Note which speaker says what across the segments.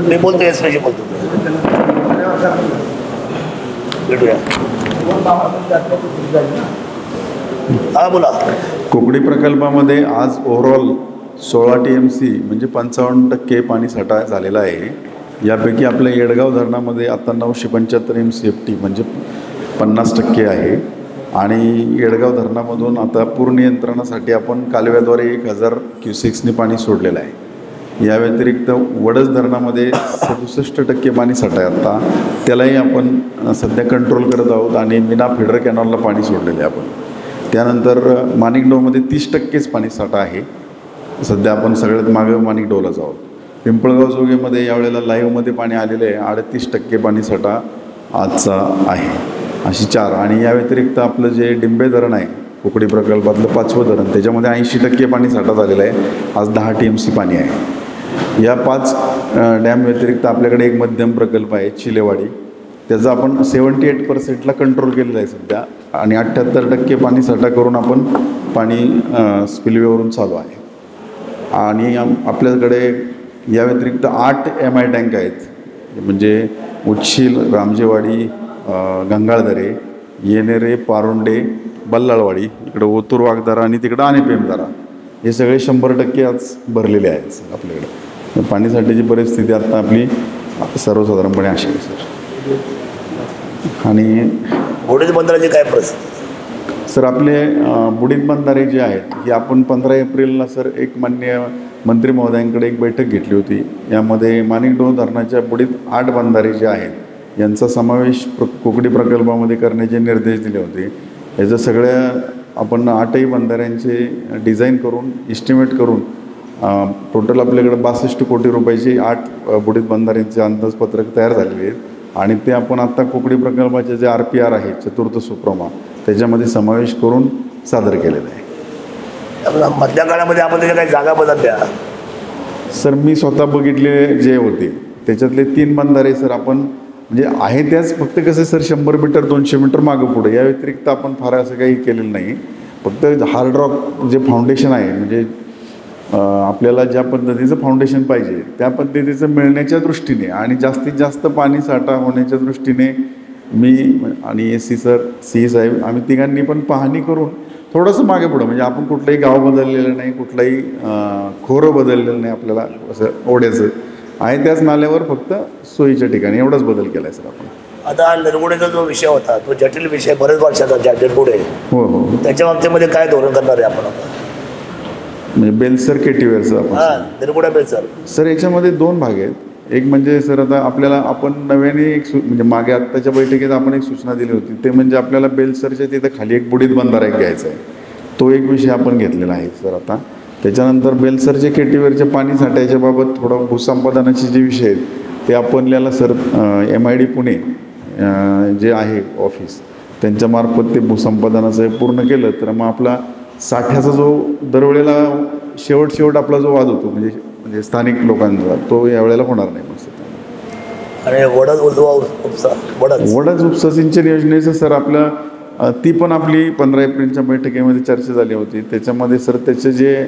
Speaker 1: मी बोलतो एसपीशी बोलतो भेटूया. हा बोला.
Speaker 2: कुकडी प्रकल्पामध्ये आज ओव्हरऑल 16 TMC म्हणजे 55% पाणी साठा झालेला आहे. यापैकी आपल्या येडगाव धरणामध्ये आता 975 MCFT म्हणजे 50% आहे. आणि येडगाव धरणामधून आता पूर नियंत्रणासाठी आपण कालव्याद्वारे 1000 क्युसेक्सने पाणी सोडलेलं आहे. या व्यतिरिक्त वडस धरणामध्ये 67% पाणी साठा आहे. आता त्यालाही आपण सध्या कंट्रोल करत आहोत आणि मीना फिडर कॅनॉलला पाणी सोडलेलं आहे आपण. त्यानंतर माणिकडोहमध्ये 30%च पाणी साठा आहे. सध्या आपण सगळ्यात मागं माणिकडोहलाच आहोत. पिंपळगाव जोगेमध्ये यावेळेला लाईव्हमध्ये पाणी आलेलं आहे. 38% पाणी साठा आजचा आहे. अशी 4. आणि या व्यतिरिक्त आपलं जे डिंबे धरण आहे कुकडी प्रकल्पातलं 5वं धरण, त्याच्यामध्ये 80% पाणी साठा झालेला आहे. आज 10 TMC पाणी आहे. या 5 डॅम व्यतिरिक्त आपल्याकडे एक मध्यम प्रकल्प आहे चिलेवाडी. त्याचा आपण 78%ला कंट्रोल केलेला आहे सध्या. आणि 78% पाणी साठा करून आपण पाणी स्पिलवेवरून चालू आहे. आणि आपल्याकडे या व्यतिरिक्त 8 MI टँक आहेत. म्हणजे उच्छील, रामजेवाडी, गंगाळदरे, येणेरे, पारोंडे, बल्लाळवाडी, इकडं ओतूर वाघदारा आणि तिकडं आनेपेमदारा, हे सगळे 100% आज भरलेले आहेत आपल्याकडे. पाणीसाठ्याची परिस्थिती आता आपली सर्वसाधारणपणे अशी आहे सर. आणि
Speaker 1: बुडीत बंदराचे काय परिस्थिती
Speaker 2: सर? आपले बुडीत बंधारे जे आहेत हे आपण 15 एप्रिलला सर एक माननीय मंत्री महोदयांकडे एक बैठक घेतली होती. यामध्ये माणिकडोह धरणाच्या बुडीत 8 बंधारे जे आहेत यांचा समावेश कुकडी प्रकल्पामध्ये करण्याचे निर्देश दिले होते. याचं सगळ्या आपण 8ही बंधाऱ्यांचे डिझाईन करून इस्टिमेट करून टोटल आपल्याकडे 62 कोटी रुपयाची 8 बुडीत बंधाऱ्यांचे अंदाजपत्रक तयार झालेले आहेत. आणि ते आपण आत्ता कुकडी प्रकल्पाचे जे RPR आहे चतुर्थ सुप्रमा त्याच्यामध्ये समावेश करून सादर केलेलं आहे.
Speaker 1: मधल्या काळामध्ये आपण त्याच्या काही जागा बदलल्या
Speaker 2: सर? मी स्वतः बघितले जे होते त्याच्यातले 3 बंधारे सर आपण म्हणजे आहे त्याच, फक्त कसं सर 100 मीटर 200 मीटर मागं पुढे. या व्यतिरिक्त आपण फार असं काही केलेलं नाही. फक्त हार्ड रॉक जे फाउंडेशन आहे म्हणजे आपल्याला ज्या पद्धतीचं फाउंडेशन पाहिजे त्या पद्धतीचं मिळण्याच्या दृष्टीने आणि जास्तीत जास्त पाणी साठा होण्याच्या दृष्टीने मी आणि SC सर, CE साहेब, आम्ही तिघांनी पण पाहणी करून थोडंसं मागे पुढं म्हणजे आपण कुठलंही गाव बदललेलं नाही, कुठलंही खोरं बदललेलं नाही. आपल्याला असं ओढ्याचं आहे त्याच नाल्यावर फक्त सोयीच्या ठिकाणी एवढाच बदल केला आहे सर आपण.
Speaker 1: आता निरगुडेचा जो विषय होता तो जटिल विषय, बरेच वर्षाचा निरगुडे.
Speaker 2: हो हो.
Speaker 1: त्याच्या बाबतीमध्ये काय धोरण करणार आहे आपण आता?
Speaker 2: म्हणजे बेलसर केटीवेअरचं आपण
Speaker 1: निरगुडा बेलसर
Speaker 2: सर याच्यामध्ये 2 भाग आहेत. एक म्हणजे सर आता आपल्याला आपण नव्याने एक म्हणजे मागे आत्ताच्या बैठकीत आपण एक सूचना दिली होती ते म्हणजे आपल्याला बेलसरच्या तिथं खाली एक बुडीत बंधारा एक घ्यायचा आहे. तो एक विषय आपण घेतलेला आहे सर आता. त्याच्यानंतर बेलसरचे केटीवेअरच्या पाणी साठ्याच्या बाबत थोडं भूसंपादनाचे जे विषय आहेत ते आपल्याला सर MID पुणे जे आहे ऑफिस त्यांच्यामार्फत ते भूसंपादनाचं पूर्ण केलं तर मग आपला साठ्याचा जो दरवेळेला शेवट आपला जो वाद होतो म्हणजे स्थानिक लोकांचा तो यावेळेला होणार नाही. मग
Speaker 1: आणि
Speaker 2: वडच उपसा सिंचन योजनेचं सर आपलं ती पण आपली 15 एप्रिलच्या बैठकीमध्ये चर्चा झाली होती. त्याच्यामध्ये सर त्याचे जे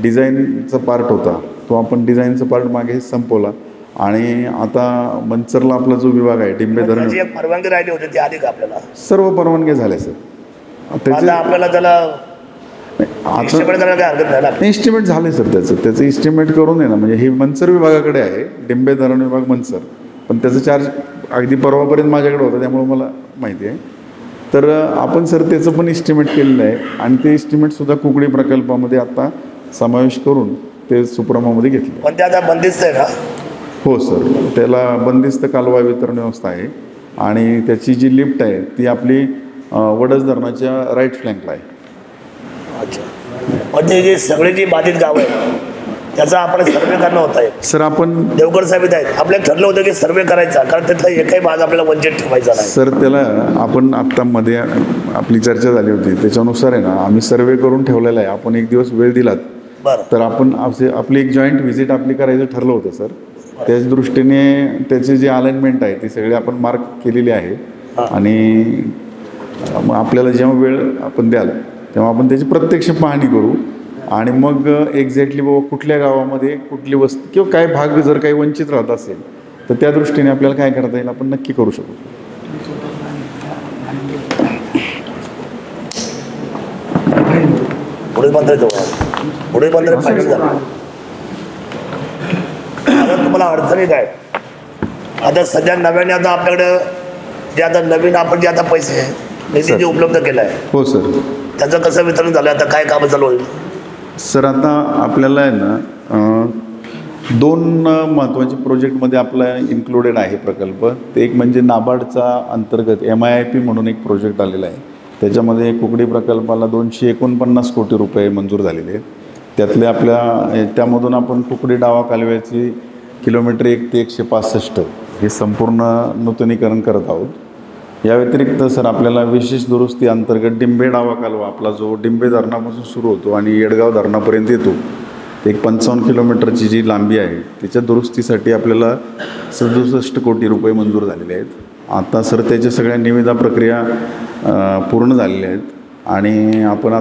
Speaker 2: डिझाईनचा पार्ट होता तो आपण डिझाईनचा पार्ट मागे संपवला. आणि आता मंचरला आपला जो विभाग आहे डिंबे धरण
Speaker 1: परवानगी राहिली होती ती आली का आपल्याला?
Speaker 2: सर्व परवानगी झाल्या सर.
Speaker 1: त्याचे आपल्याला त्याला
Speaker 2: इस्टिमेट झाले सर. त्याचं इस्टिमेट करून आहे ना म्हणजे हे मंचर विभागाकडे आहे, डिंबे धरण विभाग मंचर, पण त्याचं चार्ज अगदी परवापर्यंत माझ्याकडे होतं त्यामुळे मला माहिती आहे. तर आपण सर त्याचं पण इस्टिमेट केलेलं आहे आणि ते इस्टिमेटसुद्धा कुकडी प्रकल्पामध्ये आता समावेश करून ते सुप्रमामध्ये घेतले.
Speaker 1: पण ते आता बंदिस्त आहे का?
Speaker 2: हो सर, त्याला बंदिस्त कालवा वितरण व्यवस्था आहे आणि त्याची जी लिफ्ट आहे ती आपली वडस धरणाच्या राईट फ्लँकला आहे.
Speaker 1: अच्छा, म्हणजे जे सगळे जी बाधित गाव आहेत त्याचा आपण सर्वे करणं होत आहे
Speaker 2: सर. आपण
Speaker 1: देवकर साहेब आहेत, आपल्याला ठरलं होतं की सर्वे करायचा, कारण त्याचा एकही भाग आपल्याला वंचित ठेवायचा नाही
Speaker 2: सर. त्याला आपण आत्ता मध्ये आपली चर्चा झाली होती त्याच्यानुसार आहे ना आम्ही सर्वे करून ठेवलेला आहे. आपण एक दिवस वेळ दिलात तर आपण आपली एक जॉईंट व्हिजिट आपली करायचं ठरलं होतं सर. त्याच दृष्टीने त्याचे जे अलाइनमेंट आहे ती सगळी आपण मार्क केलेली आहे आणि आपल्याला जेव्हा वेळ आपण द्याल तेव्हा आपण त्याची प्रत्यक्ष पाहणी करू आणि मग एक्झॅक्टली बाबा कुठल्या गावामध्ये कुठली वस्ती किंवा काय भाग जर काही वंचित राहत असेल तर त्या दृष्टीने आपल्याला काय करता येईल आपण नक्की करू शकतो.
Speaker 1: पुढे बंदर फायनल झाला. आता तुम्हाला अडचणी काय? आता सध्या नव्याने आता आपल्याकडं जे आता नवीन आपण जे आता पैसे निधी जे उपलब्ध केला आहे,
Speaker 2: हो सर,
Speaker 1: त्याचं कसं वितरण झालं, आता काय कामं चालू होईल?
Speaker 2: सर आता आपल्याला आहे ना 2 महत्त्वाचे प्रोजेक्टमध्ये आपला इन्क्लुडेड आहे प्रकल्प. ते एक म्हणजे नाबार्डचा अंतर्गत MIIP म्हणून एक प्रोजेक्ट आलेला आहे. त्याच्यामध्ये कुकडी प्रकल्पाला 249 कोटी रुपये मंजूर झालेले आहेत. त्यातले त्यामधून आपण कुकडी डावा कालव्याची किलोमीटर 1 ते 165 हे संपूर्ण नूतनीकरण करत आहोत. या व्यतिरिक्त सर आपल्याला विशेष दुरुस्ती अंतर्गत डिंबे डावा कालवा आपला जो डिंबे धरणापासून सुरू होतो आणि येडगाव धरणापर्यंत येतो, एक 55 किलोमीटरची जी लांबी आहे त्याच्या दुरुस्तीसाठी आपल्याला 67 कोटी रुपये मंजूर झालेले आहेत. आता सर त्याच्या सगळ्या निविदा प्रक्रिया पूर्ण झालेल्या आहेत आणि आपण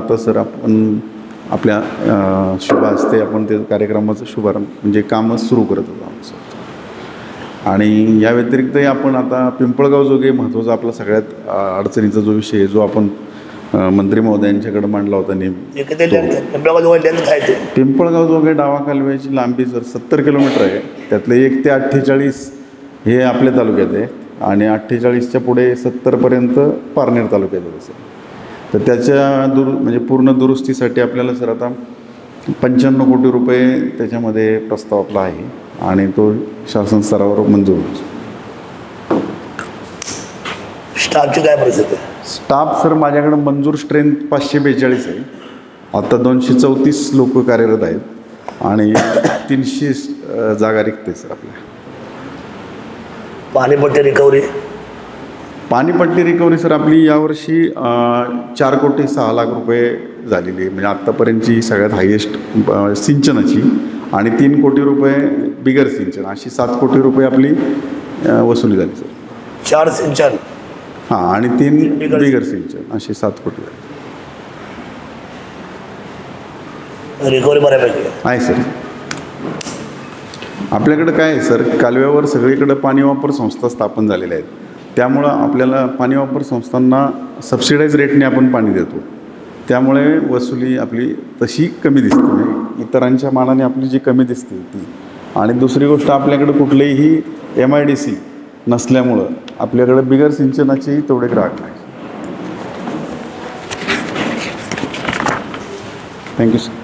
Speaker 2: आपल्या शुभ हस्ते आपण ते कार्यक्रमाचं शुभारंभ म्हणजे कामच सुरू करत होतो आमचं. आणि या व्यतिरिक्तही आपण आता पिंपळगाव जोगे महत्त्वाचा आपला सगळ्यात अडचणीचा जो विषय आहे जो आपण मंत्री महोदयांच्याकडे मांडला होता नेहमी, पिंपळगाव जोगे डावा कालव्याची लांबी सर 70 किलोमीटर आहे. त्यातले 1 ते 48 हे आपल्या तालुक्यात आहे आणि 48च्या पुढे 70पर्यंत पारनेर तालुक्यात आहे सर. तर त्याच्या म्हणजे पूर्ण दुरुस्तीसाठी आपल्याला सर आता 95 कोटी रुपये त्याच्यामध्ये प्रस्ताव आपला आहे आणि तो शासन स्तरावर मंजूर होतो.
Speaker 1: स्टाफची काय परिस्थिती आहे?
Speaker 2: स्टाफ सर माझ्याकडे मंजूर स्ट्रेंथ 542 आहे. आता 234 लोक कार्यरत आहेत आणि 300 जागा रिक्त आहे सर आपल्या.
Speaker 1: पाणीपट्टी
Speaker 2: रिकव्हरी सर आपली यावर्षी 4 कोटी 6 लाख रुपये झालेली आहे. म्हणजे आत्तापर्यंतची सगळ्यात हायेस्ट सिंचनाची आणि 3 कोटी रुपये बिगर सिंचन अशी 7 कोटी रुपये आपली वसुली झाली सर.
Speaker 1: 4 सिंचन
Speaker 2: हां आणि 3 बिगर सिंचन अशी 7 कोटी
Speaker 1: रिकव्हरी बऱ्यापैकी
Speaker 2: आहे सर. आपल्याकडं काय आहे सर, कालव्यावर सगळीकडं पाणी वापर संस्था स्थापन झालेल्या आहेत. त्यामुळं आपल्याला पाणी वापर संस्थांना सबसिडाईज रेटने आपण पाणी देतो. त्यामुळे वसुली आपली तशी कमी दिसते, म्हणजे इतरांच्या मानाने आपली जी कमी दिसते ती. आणि दुसरी गोष्ट आपल्याकडं कुठलेही MIDC नसल्यामुळं आपल्याकडे बिगर सिंचनाचे तेवढे ग्राहक नाही. Thank you sir.